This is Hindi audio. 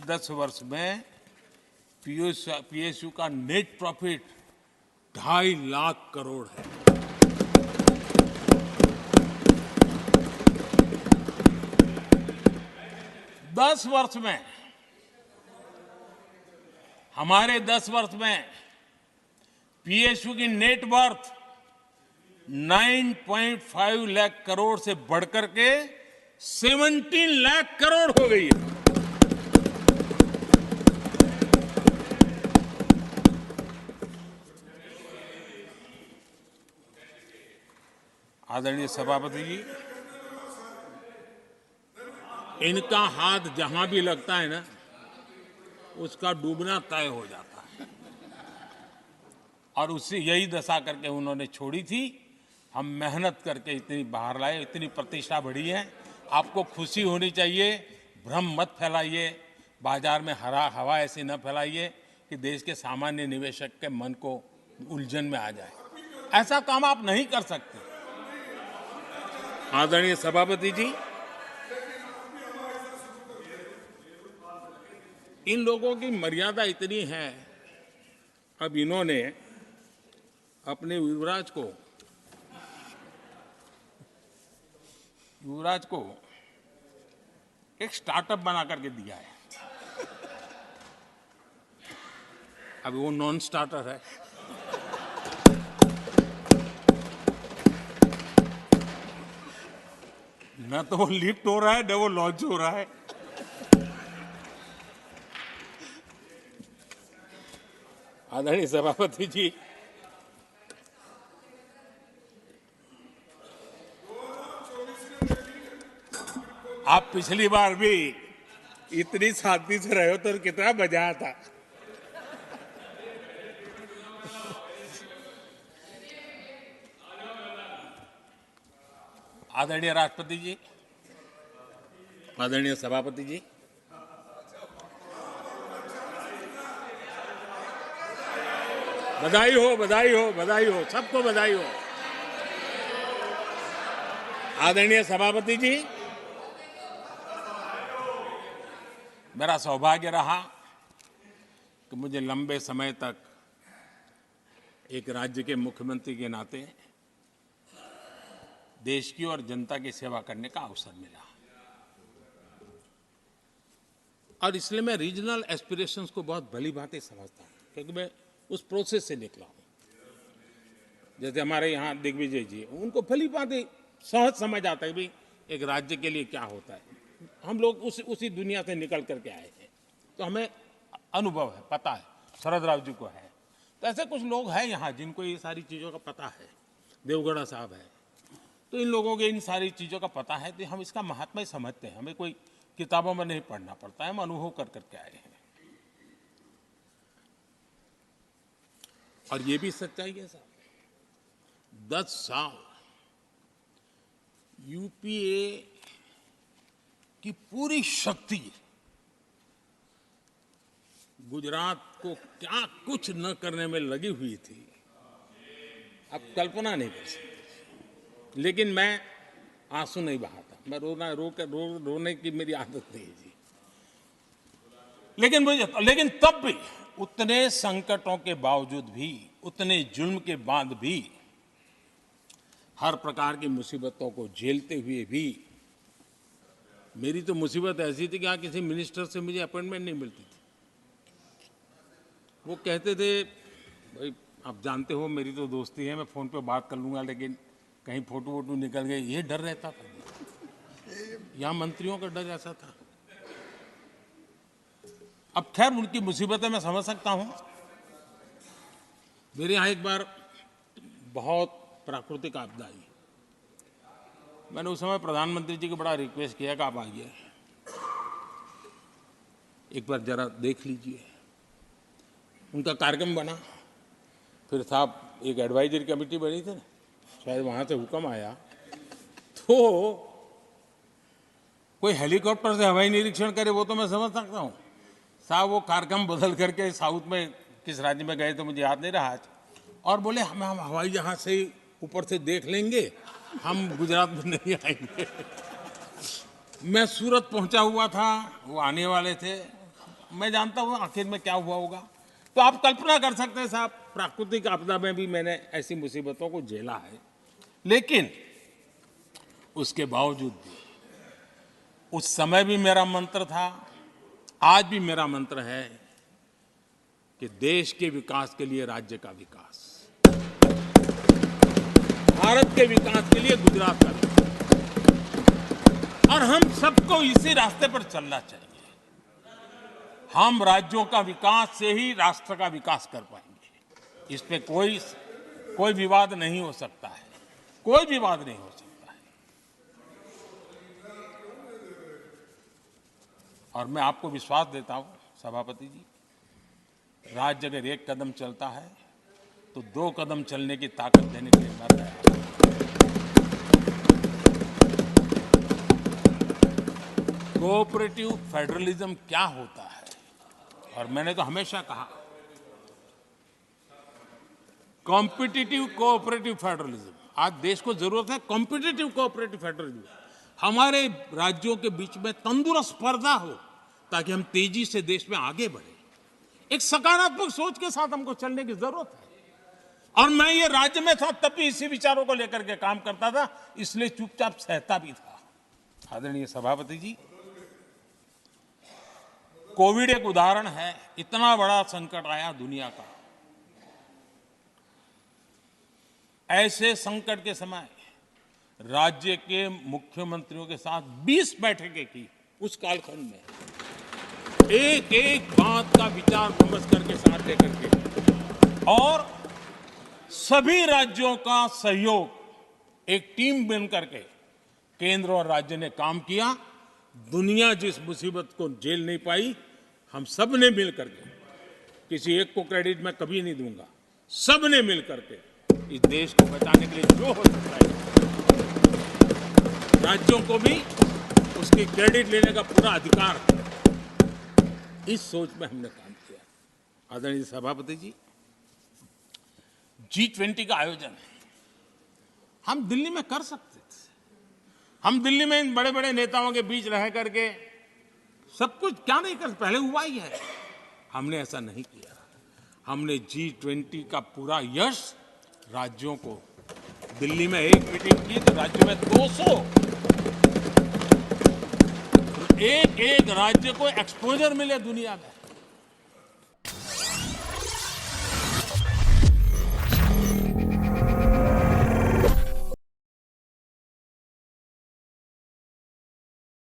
10 वर्ष में पीएसयू का नेट प्रॉफिट 2.5 लाख करोड़ है। दस वर्ष में, हमारे 10 वर्ष में पीएसयू की नेट वर्थ 9.5 लाख करोड़ से बढ़कर के 17 लाख करोड़ हो गई है। आदरणीय सभापति जी, इनका हाथ जहां भी लगता है ना, उसका डूबना तय हो जाता है। और उससे यही दशा करके उन्होंने छोड़ी थी। हम मेहनत करके इतनी बाहर लाए, इतनी प्रतिष्ठा बढ़ी है। आपको खुशी होनी चाहिए, भ्रम मत फैलाइए, बाजार में हवा ऐसी न फैलाइए कि देश के सामान्य निवेशक के मन को उलझन में आ जाए। ऐसा काम आप नहीं कर सकते। आदरणीय सभापति जी, इन लोगों की मर्यादा इतनी है, अब इन्होंने अपने युवराज को एक स्टार्टअप बना करके दिया है। अब वो नॉन स्टार्टर है। न तो वो लिफ्ट हो रहा है, न वो लॉन्च हो रहा है। आदरणीय सभापति जी, आप पिछली बार भी इतनी शांति से रहे हो तो कितना मजा आता। आदरणीय राष्ट्रपति जी, आदरणीय सभापति जी, बधाई हो, बधाई हो, बधाई हो, सबको बधाई हो। आदरणीय सभापति जी, मेरा सौभाग्य रहा कि मुझे लंबे समय तक एक राज्य के मुख्यमंत्री के नाते देश की और जनता की सेवा करने का अवसर मिला। और इसलिए मैं रीजनल एस्पिरेशंस को बहुत भली भांति समझता हूं, क्योंकि मैं उस प्रोसेस से निकला हूं। जैसे हमारे यहाँ दिग्विजय जी, उनको भली भांति सहज समझ आता है भाई एक राज्य के लिए क्या होता है। हम लोग उसी दुनिया से निकल करके आए हैं, तो हमें अनुभव है, पता है। शरद राव जी को है, तो ऐसे कुछ लोग हैं यहाँ जिनको ये सारी चीज़ों का पता है। देवगढ़ा साहब है, तो इन लोगों के इन सारी चीज़ों का पता है, तो हम इसका महात्मा ही समझते हैं। हमें कोई किताबों में नहीं पढ़ना पड़ता है, हम अनुभव कर करके आए हैं। और ये भी सच्चाई है साहब, 10 साल यूपीए की पूरी शक्ति गुजरात को क्या कुछ न करने में लगी हुई थी, आप कल्पना नहीं कर सकते। लेकिन मैं आंसू नहीं बहाता, मैं रोने की मेरी आदत नहीं है जी। लेकिन तब भी उतने संकटों के बावजूद भी, उतने जुल्म के बाद भी, हर प्रकार की मुसीबतों को झेलते हुए भी, मेरी तो मुसीबत ऐसी थी कि यहाँ किसी मिनिस्टर से मुझे अपॉइंटमेंट नहीं मिलती थी। वो कहते थे भाई आप जानते हो मेरी तो दोस्ती है, मैं फ़ोन पे बात कर लूँगा, लेकिन कहीं फोटो वोटो निकल गए, ये डर रहता था। यहाँ मंत्रियों का डर ऐसा था। अब खैर उनकी मुसीबतें मैं समझ सकता हूँ। मेरे यहाँ एक बार बहुत प्राकृतिक आपदा आई। मैंने उस समय प्रधानमंत्री जी को बड़ा रिक्वेस्ट किया कि आप आइए, एक बार जरा देख लीजिए। उनका कार्यक्रम बना, फिर साहब एक एडवाइजरी कमेटी बनी थी ना, शायद वहाँ से हुक्म आया, तो कोई हेलीकॉप्टर से हवाई निरीक्षण करे वो तो मैं समझ सकता हूँ। साहब वो कार्यक्रम बदल करके साउथ में किस राज्य में गए तो मुझे याद नहीं रहा आज, और बोले हम हवाई जहाज से ऊपर से देख लेंगे, हम गुजरात में नहीं आएंगे। मैं सूरत पहुंचा हुआ था, वो आने वाले थे, मैं जानता हूं आखिर में क्या हुआ होगा। तो आप कल्पना कर सकते हैं साहब, प्राकृतिक आपदा में भी मैंने ऐसी मुसीबतों को झेला है, लेकिन उसके बावजूद भी उस समय भी मेरा मंत्र था, आज भी मेरा मंत्र है कि देश के विकास के लिए राज्य का विकास, भारत के विकास के लिए गुजरात का विकास, और हम सबको इसी रास्ते पर चलना चाहिए। हम राज्यों का विकास से ही राष्ट्र का विकास कर पाएंगे। इस पे कोई विवाद नहीं हो सकता है, कोई विवाद नहीं हो सकता है। और मैं आपको विश्वास देता हूं सभापति जी, राज्य अगर एक कदम चलता है तो 2 कदम चलने की ताकत देने के लिए मैं तैयार हूं। कोऑपरेटिव फेडरलिज्म क्या होता है, और मैंने तो हमेशा कहा कॉम्पिटिटिव कोऑपरेटिव फेडरलिज्म। आज देश को जरूरत है कॉम्पिटिटिव कोऑपरेटिव फेडरलिज्म। हमारे राज्यों के बीच में तंदुरुस्त स्पर्धा हो ताकि हम तेजी से देश में आगे बढ़े। एक सकारात्मक सोच के साथ हमको चलने की जरूरत है। और मैं ये राज्य में था तब भी इसी विचारों को लेकर के काम करता था, इसलिए चुपचाप सहता भी था। आदरणीय सभापति जी, कोविड एक उदाहरण है। इतना बड़ा संकट आया दुनिया का, ऐसे संकट के समय राज्य के मुख्यमंत्रियों के साथ 20 बैठकें की। उस कालखंड में एक एक बात का विचार विमर्श करके साथ लेकर के, और सभी राज्यों का सहयोग एक टीम बन करके केंद्र और राज्य ने काम किया। दुनिया जिस मुसीबत को झेल नहीं पाई, हम सब ने मिल करके, किसी एक को क्रेडिट मैं कभी नहीं दूंगा, सब ने मिल करके इस देश को बचाने के लिए जो हो सकता है, राज्यों को भी उसकी क्रेडिट लेने का पूरा अधिकार है। इस सोच में हमने काम किया। आदरणीय सभापति जी, G20 का आयोजन हम दिल्ली में कर सकते थे। हम दिल्ली में इन बड़े बड़े नेताओं के बीच रह करके सब कुछ क्या नहीं कर, पहले हुआ ही है। हमने ऐसा नहीं किया। हमने G20 का पूरा यश राज्यों को, दिल्ली में एक मीटिंग की तो राज्य में 200, एक एक राज्य को एक्सपोजर मिले दुनिया में।